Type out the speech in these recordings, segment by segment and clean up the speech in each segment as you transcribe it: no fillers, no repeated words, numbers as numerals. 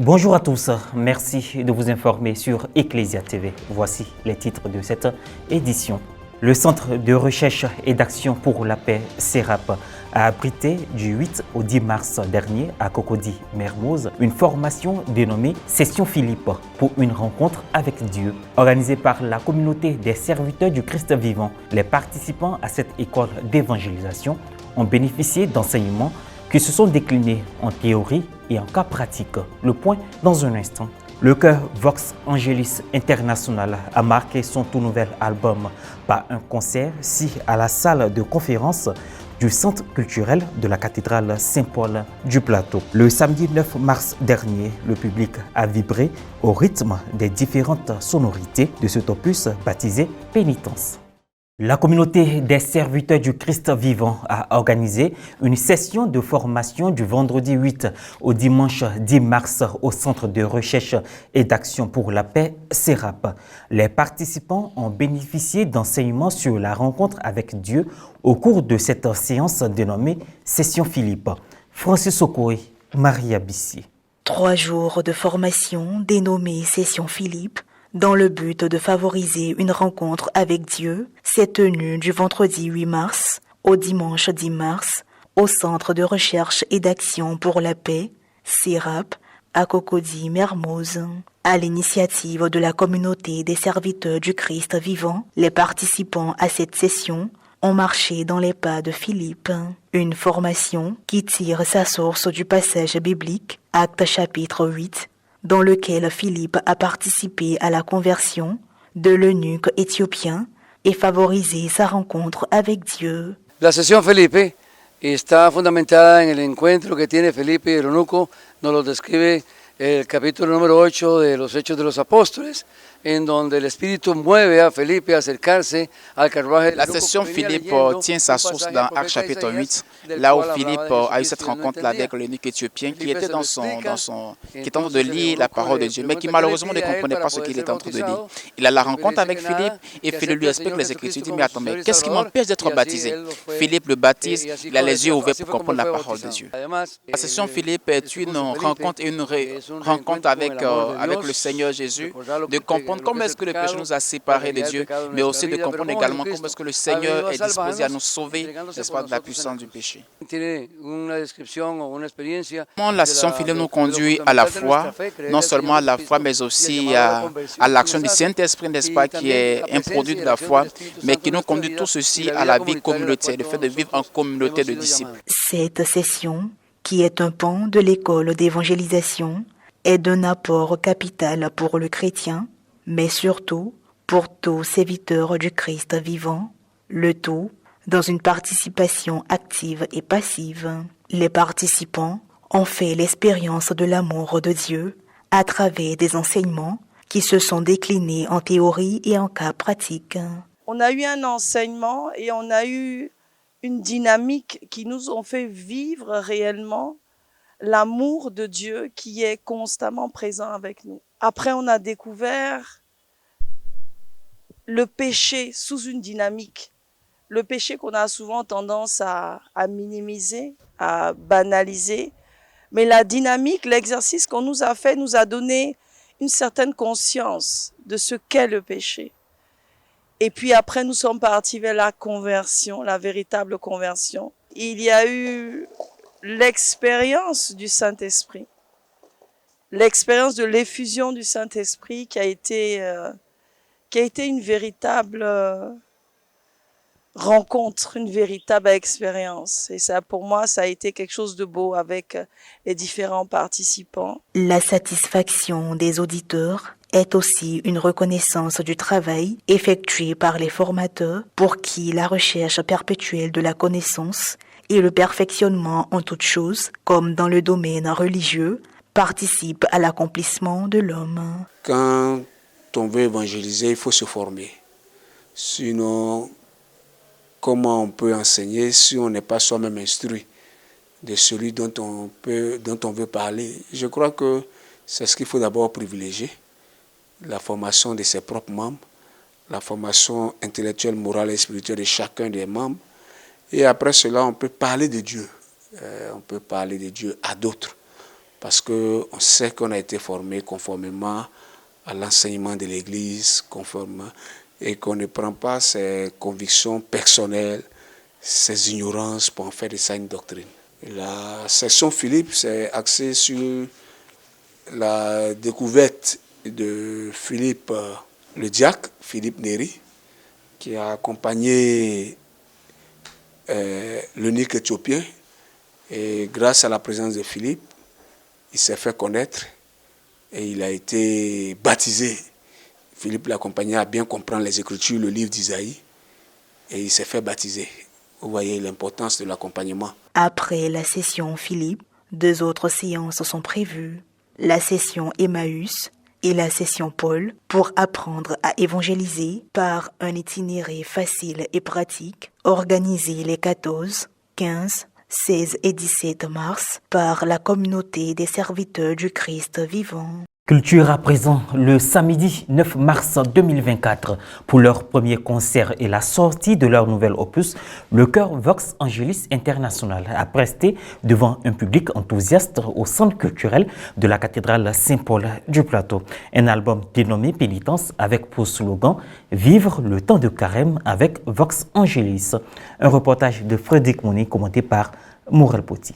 Bonjour à tous, merci de vous informer sur Ecclesia TV. Voici les titres de cette édition. Le Centre de recherche et d'action pour la paix, CERAP, a abrité du 8 au 10 mars dernier à Cocody, Mermoz, une formation dénommée Session Philippe pour une rencontre avec Dieu. Organisée par la communauté des serviteurs du Christ vivant, les participants à cette école d'évangélisation ont bénéficié d'enseignements qui se sont déclinés en théorie et en cas pratique. Le point dans un instant. Le chœur Vox Angelis International a marqué son tout nouvel album par un concert à la salle de conférence du Centre culturel de la cathédrale Saint-Paul du Plateau. Le samedi 9 mars dernier, le public a vibré au rythme des différentes sonorités de cet opus baptisé Pénitence. La communauté des serviteurs du Christ vivant a organisé une session de formation du vendredi 8 au dimanche 10 mars au Centre de recherche et d'action pour la paix, CERAP. Les participants ont bénéficié d'enseignements sur la rencontre avec Dieu au cours de cette séance dénommée Session Philippe. Francis Okoé, Maria Bissier. 3 jours de formation dénommée Session Philippe, dans le but de favoriser une rencontre avec Dieu, s'est tenue du vendredi 8 mars au dimanche 10 mars au Centre de recherche et d'action pour la paix, CERAP, à Cocody, Mermoz. À l'initiative de la communauté des serviteurs du Christ vivant, les participants à cette session ont marché dans les pas de Philippe. Une formation qui tire sa source du passage biblique, Actes chapitre 8, dans lequel Philippe a participé à la conversion de l'eunuque éthiopien et favorisé sa rencontre avec Dieu. La sesión Felipe está fundamentada en el encuentro que tiene Felipe y el eunuco, nos lo describe el capítulo número 8 de los Hechos de los Apóstoles, en donde el Espíritu mueve a Felipe a acercarse al carruaje. La session Philippe tient sa source dans Actes chapitre 8, là où Philippe a eu cette rencontre-là avec l'eunuque éthiopien qui était qui était en train de lire la parole de Dieu, mais qui malheureusement ne comprenait pas ce qu'il était en train de lire. Il a la rencontre avec Philippe et Philippe lui explique les Écritures. Il dit, mais attends, mais qu'est-ce qui m'empêche d'être baptisé? Philippe le baptise, il a les yeux ouverts pour comprendre la parole de Dieu. La session Philippe est une rencontre et une rencontre avec le Seigneur Jésus, de comprendre comment est-ce que le péché nous a séparés de Dieu, mais aussi de comprendre également comment est-ce que le Seigneur est disposé à nous sauver, n'est-ce pas, de la puissance du péché. Comment la session Philippe nous conduit à la foi, non seulement à la foi, mais aussi à l'action du Saint-Esprit, n'est-ce pas, qui est un produit de la foi, mais qui nous conduit tout ceci à la vie communautaire, le fait de vivre en communauté de disciples. Cette session, qui est un pan de l'école d'évangélisation, est d'un apport capital pour le chrétien, mais surtout pour tous serviteurs du Christ vivant, le tout dans une participation active et passive. Les participants ont fait l'expérience de l'amour de Dieu à travers des enseignements qui se sont déclinés en théorie et en cas pratique. On a eu un enseignement et on a eu une dynamique qui nous ont fait vivre réellement l'amour de Dieu qui est constamment présent avec nous. Après, on a découvert le péché sous une dynamique. Le péché qu'on a souvent tendance à minimiser, à banaliser. Mais la dynamique, l'exercice qu'on nous a fait nous a donné une certaine conscience de ce qu'est le péché. Et puis après, nous sommes partis vers la conversion, la véritable conversion. Il y a eu l'expérience du Saint-Esprit, l'expérience de l'effusion du Saint-Esprit qui a été une véritable rencontre, une véritable expérience. Et ça, pour moi, ça a été quelque chose de beau avec les différents participants. La satisfaction des auditeurs est aussi une reconnaissance du travail effectué par les formateurs pour qui la recherche perpétuelle de la connaissance et le perfectionnement en toutes choses, comme dans le domaine religieux, participent à l'accomplissement de l'homme. Quand on veut évangéliser, il faut se former. Sinon, comment on peut enseigner si on n'est pas soi-même instruit de celui dont on veut parler? Je crois que c'est ce qu'il faut d'abord privilégier, la formation de ses propres membres, la formation intellectuelle, morale et spirituelle de chacun des membres. Et après cela, on peut parler de Dieu. On peut parler de Dieu à d'autres. parce qu'on sait qu'on a été formé conformément à l'enseignement de l'Église, conformément, et qu'on ne prend pas ses convictions personnelles, ses ignorances pour en faire de ça une doctrine. La section Philippe s'est axée sur la découverte de Philippe le diacre, Philippe Néri, qui a accompagné l'eunuque éthiopien. Et grâce à la présence de Philippe, il s'est fait connaître et il a été baptisé. Philippe l'a accompagné à bien comprendre les Écritures, le livre d'Isaïe, et il s'est fait baptiser. Vous voyez l'importance de l'accompagnement. Après la session Philippe, 2 autres séances sont prévues. La session Emmaüs et la session Paul pour apprendre à évangéliser par un itinéraire facile et pratique organisé les 14, 15, 16 et 17 mars par la communauté des serviteurs du Christ vivant. Culture à présent, le samedi 9 mars 2024, pour leur premier concert et la sortie de leur nouvel opus, le chœur Vox Angelis International a presté devant un public enthousiaste au centre culturel de la cathédrale Saint-Paul du Plateau. Un album dénommé Pénitence avec pour slogan « Vivre le temps de carême avec Vox Angelis ». Un reportage de Frédéric Monet commenté par Morel Poti.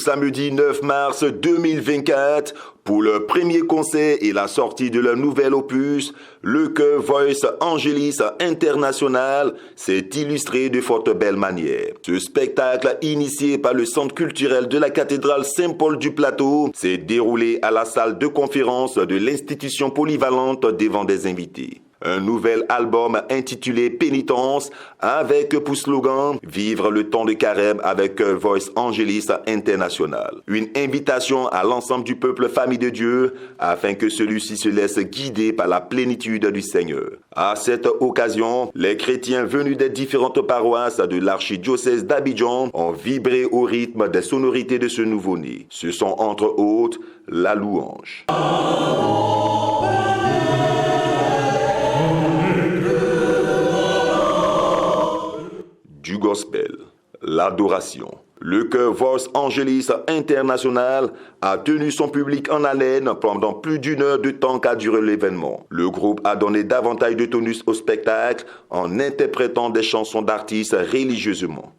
Samedi 9 mars 2024, pour le premier concert et la sortie de leur nouvel opus, le chœur Vox Angelis International s'est illustré de fort belle manière. Ce spectacle, initié par le centre culturel de la cathédrale Saint-Paul du Plateau, s'est déroulé à la salle de conférence de l'institution polyvalente devant des invités. Un nouvel album intitulé Pénitence avec pour slogan « Vivre le temps de carême avec Vox Angelis International ». Une invitation à l'ensemble du peuple famille de Dieu afin que celui-ci se laisse guider par la plénitude du Seigneur. À cette occasion, les chrétiens venus des différentes paroisses de l'archidiocèse d'Abidjan ont vibré au rythme des sonorités de ce nouveau-né. Ce sont entre autres la louange. Du gospel, l'adoration. Le chœur Vox Angelis International a tenu son public en haleine pendant plus d'1 heure de temps qu'a duré l'événement. Le groupe a donné davantage de tonus au spectacle en interprétant des chansons d'artistes religieusement.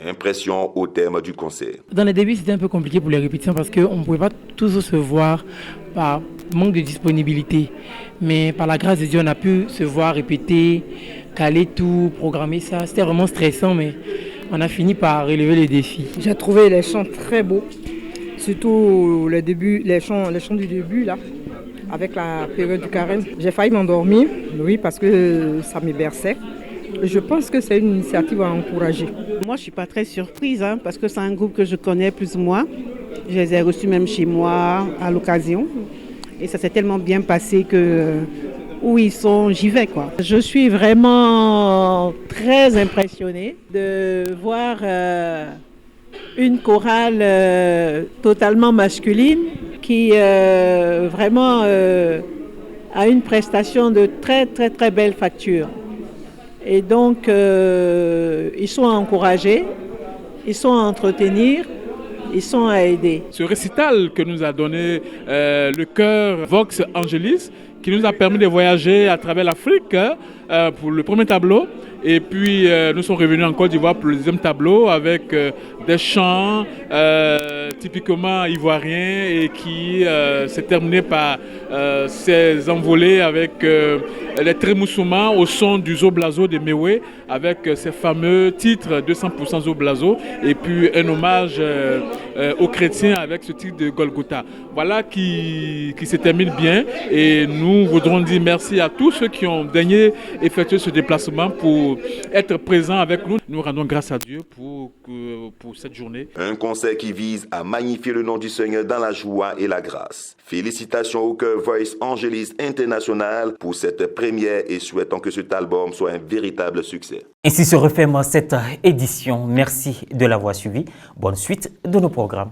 Impression au terme du concert. Dans les débuts, c'était un peu compliqué pour les répétitions parce qu'on ne pouvait pas tous se voir par manque de disponibilité. Mais par la grâce de Dieu, on a pu se voir, répéter, caler tout, programmer ça. C'était vraiment stressant, mais on a fini par relever les défis. J'ai trouvé les chants très beaux, surtout les chants du début, là, avec la période du carême. J'ai failli m'endormir, oui, parce que ça me berçait. Je pense que c'est une initiative à encourager. Moi, je ne suis pas très surprise parce que c'est un groupe que je connais plus ou moins. Je les ai reçus même chez moi à l'occasion. Et ça s'est tellement bien passé que où ils sont, j'y vais, quoi. Je suis vraiment très impressionnée de voir une chorale totalement masculine qui vraiment a une prestation de très, très, très belle facture. Et donc, ils sont à encourager, ils sont à entretenir, ils sont à aider. Ce récital que nous a donné le chœur Vox Angelis, qui nous a permis de voyager à travers l'Afrique pour le premier tableau. Et puis, nous sommes revenus en Côte d'Ivoire pour le deuxième tableau avec des chants typiquement ivoiriens et qui s'est terminé par ces envolées avec les Trémoussoumans au son du Zoblazo de Mewé avec ces fameux titres 200% Zoblazo et puis un hommage aux chrétiens avec ce titre de Golgotha. Voilà qui se termine bien et nous voudrons dire merci à tous ceux qui ont daigné effectuer ce déplacement pour être présents avec nous. Nous rendons grâce à Dieu pour cette journée. Un concert qui vise à magnifier le nom du Seigneur dans la joie et la grâce. Félicitations au chœur Vox Angelis International pour cette première et souhaitons que cet album soit un véritable succès. Ainsi se referme cette édition. Merci de l'avoir suivi. Bonne suite de nos programmes.